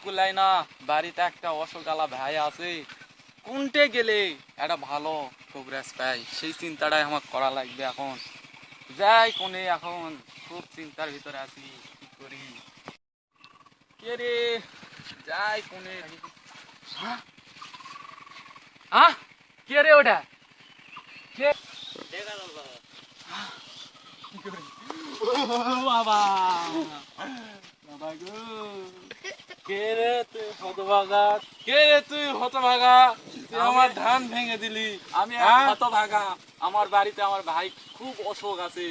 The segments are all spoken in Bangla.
কুলাই না, বাড়িতে একটা অসুখালা ভাই আছে, কোনটে গেলে একটা ভালো কবিরাজ পাই সেই চিন্তাটাই আমার করা লাগবে এখন। যাই কোনে, এখন খুব চিন্তার ভিতরে আছি, কি করি। কে রে, যাই কোনে। হ্যাঁ হ্যাঁ, কে রে ওটা? কে? কি করি? ও বাবা, বাবা গো, কে রে তুই হতভাগা? কে রে তুই হতভাগা? তুই আমার ধান ভেঙে দিলি। আমি হতভাগা। আমার বাড়িতে আমার ভাই খুব অসুখ আছে,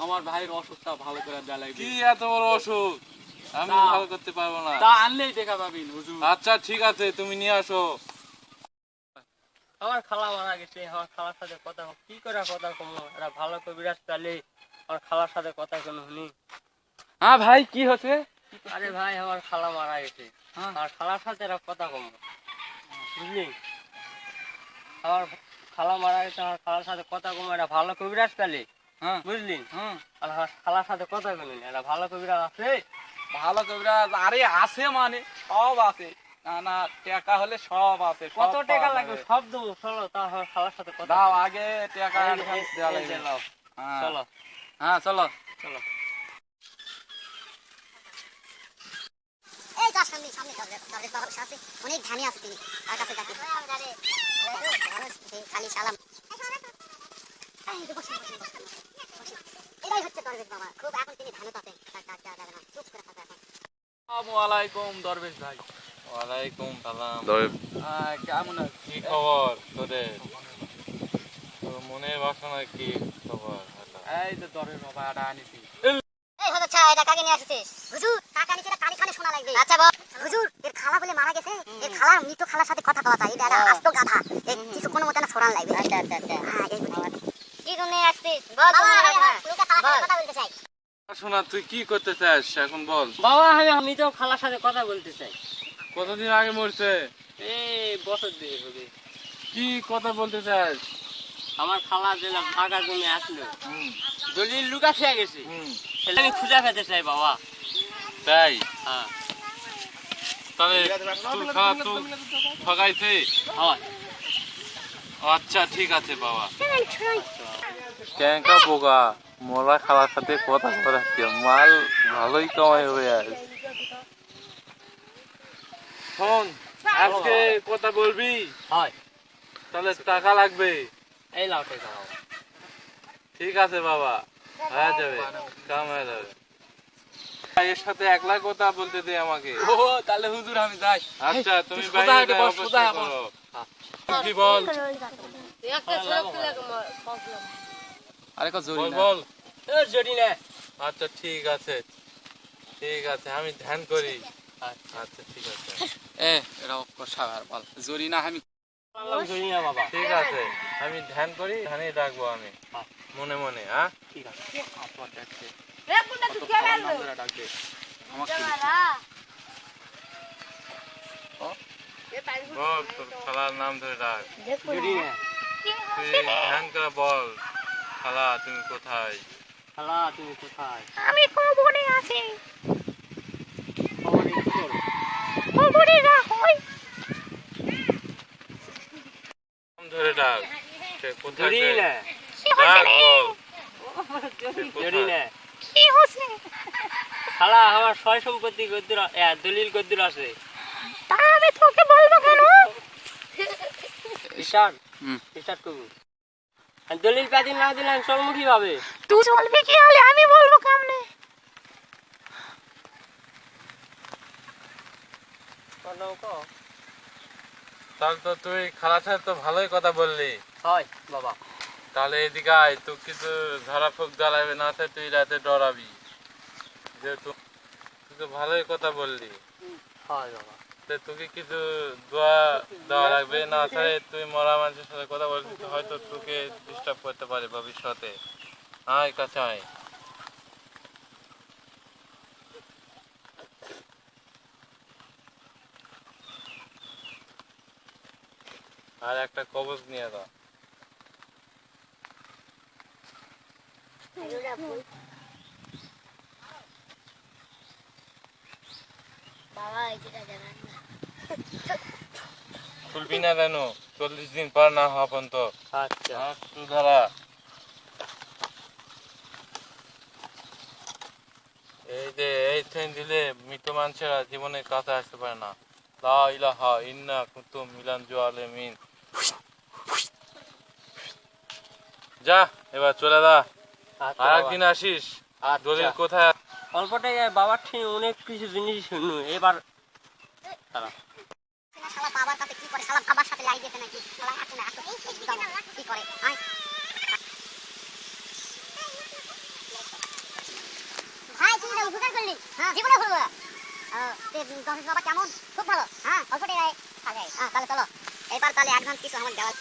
আমার ভাইয়ের অসুখটা ভালো করে দেয়া লাগবে। কি এত বড় অসুখ? আমি ভালো করতে পারবো না। তা আনলেই দেখা পাবেন হুজুর। আচ্ছা ঠিক আছে, তুমি নিয়ে আসো। আমার খালা মারা গেছে, আমার খালার সাথে কথা কি করে কথা কম, এটা ভালো কবিরাজ পেলে আমার খালার সাথে কথা কোনো শুনি। হ্যাঁ ভাই, কি হচ্ছে? আরে ভাই, আমার খালা মারা গেছে, আর খালার সাথে এরা কথা কম, বুঝলি? আমার খালা মারা গেছে, আমার খালার সাথে কথা কম, এটা ভালো কবিরাজ পেলে, বুঝলি? আর আমার খালার সাথে কথা কম, এটা ভালো কবিরাজ আছে। ভালো কবিরাজ? আরে আছে মানে সব আছে। না না, টাকা হলে সব আছে। কত টাকা লাগবে সব দেবো, চলো তাহলে খালার সাথে কথা দাও, আগে টাকা দেওয়া লাগবে। চলো। হ্যাঁ চলো চলো। এই যা সামনে সামনে দরবেশ বাবার সাথে অনেক ধানি আছে, তিনি তার কাছে যাচ্ছি। খালি সালাম। এটাই হচ্ছে দরবেশ বাবা, খুব এখন তিনি ধানে পাতে, তার ডাক দেওয়া যাবে না, চুপ করে থাকবে এখন। আসসালামু আলাইকুম দরবেশ ভাই। ওয়ালাইকুম সালাম। কেমন আছিস? কি খবর তোদের? তোর মনের বাসনা কি খবর? এই তো দরবেশ বাবা এটা আনিছি। এই হলো ছা, এটা কাকে নিয়ে আসছিস? হুজুর, টাকা নিচে কানে কানে শোনা লাগবে। আচ্ছা বল। হুজুর, এর খালা বলে মারা গেছে, এর খালার মৃত খালার সাথে কথা বলা চাই, এটা আস্ত গাধা, এই কিছু কোনো মতে না ছড়ান লাগবে। আচ্ছা আচ্ছা আচ্ছা, হ্যাঁ এই কি জন্য আসছিস বল? তুমি খালার সাথে কথা বলতে চাই। শোনা, তুই কি করতে চাস এখন বল। বাবা, আমি তো খালার সাথে কথা বলতে চাই। কতদিন আগে মরছে? এই বছর দিয়ে হবে। কি কথা বলতে চাস? আমার খালা যে ফাঁকা জমি আসলো, দলিল লুকা খেয়ে গেছে, সেটা আমি খুঁজে পেতে চাই বাবা। তাই? হ্যাঁ। তাহলে তুই খালা তুই ঠকাইছে? হয়। আচ্ছা ঠিক আছে বাবা। ক্যাঙ্কা বোকা, মোলা খালার সাথে কথা বলাচ্ছে, মাল ভালোই কামাই হবে আজ। শোন, আজকে কথা বলবি, হয়। তাহলে টাকা লাগবে। এই লাও টাকা বাবা। ঠিক আছে বাবা, হয়ে যাবে, কাম হয়ে যাবে। এর সাথে একলা কথা বলতে দে আমাকে। ও তাহলে হুজুর আমি যাই। আচ্ছা তুমি তুই বাইরে সোজা হয়ে যাও, বস, অপেক্ষা সোজা হয়ে বস। করো। কি বল? আরে কত জরি বল না। বল। এ জড়ি না। আচ্ছা ঠিক আছে, ঠিক আছে, আমি ধ্যান করি। আচ্ছা ঠিক আছে, এ এটা সাবার বল জরি না, আমি জড়ি না বাবা। ঠিক আছে, আমি ধ্যান করি, ধ্যানে রাখবো আমি মনে মনে। হ্যাঁ ঠিক আছে। আপনার দেখতে কত খারাপ নাম ধরে ডাকবে আমাকে। বল, তোর খালার নাম ধরে ডাক। জড়ি না। তুই ধ্যান করে বল, খালা তুমি কোথায়? খালা তুমি কোথায়? আমি কবরে আছি। খবরে কি করো? কবরে রাখই। নাম ধরে ডাক। সে কোথায়? জড়ি না। ডাক বল। জড়ি না। কি হচ্ছে? খালা আমার সয় সম্পত্তি গদ্দুর, দলিল গদ্দুর আছে। তা আমি তোকে বলবো কেন? স্টার্ট স্টার্ট করবো। আর দলিল পাতি না দিলে আমি চলমুখী ভাবে। তুই বলবি কি হলে আমি বলবো কেমনে? তাহলে তো তুই খালার সাথে তো ভালোই কথা বললি। হয় বাবা। তাহলে এদিকে আয়, তুই কিছু ঝরা ফুক জ্বালাবি না, তুই রাতে ডরাবি, যেহেতু তুই তো ভালোই কথা বললি। হয় বাবা। তোকে কিছু দোয়া দেওয়া লাগবে, না স্যার তুই মরা মানুষের সাথে কথা বলছিস, হয়তো তোকে ডিস্টার্ব করতে পারে ভবিষ্যতে। আয় কাছে আয়। আর একটা কবজ নিয়ে দাও। বাবা এই যেটা জানেন না খুলবি না কেন? 40 দিন পর না হওয়া পর্যন্ত আচ্ছা একটু দাঁড়া। এই যে এই ট্রেন দিলে মৃত মানুষেরা জীবনে কাছে আসতে পারে না। লা ইলাহা ইন্না কুনতুম মিনাল জালিমিন। যা এবার চলে যা, আচ্ছা আর বাবা। একদিন আসিস। আচ্ছা। দলিল কোথায়? অল্প টাকায় বাবার ঠিক অনেক কিছু জিনিস শুনু এবার তারা না শালা বাবার কাছে কি করে শালা বাবার সাথে লাই গেছে নাকি শালা আসে না আসো কি করে আয় ভাই তুই না উপকার করলি জীবনে ভুলবো তে দশের বাবা কেমন খুব ভালো অল্প টাকায় সাজাই তাহলে চলো এবার তাহলে অ্যাডভান্স কিছু আমার দেওয়া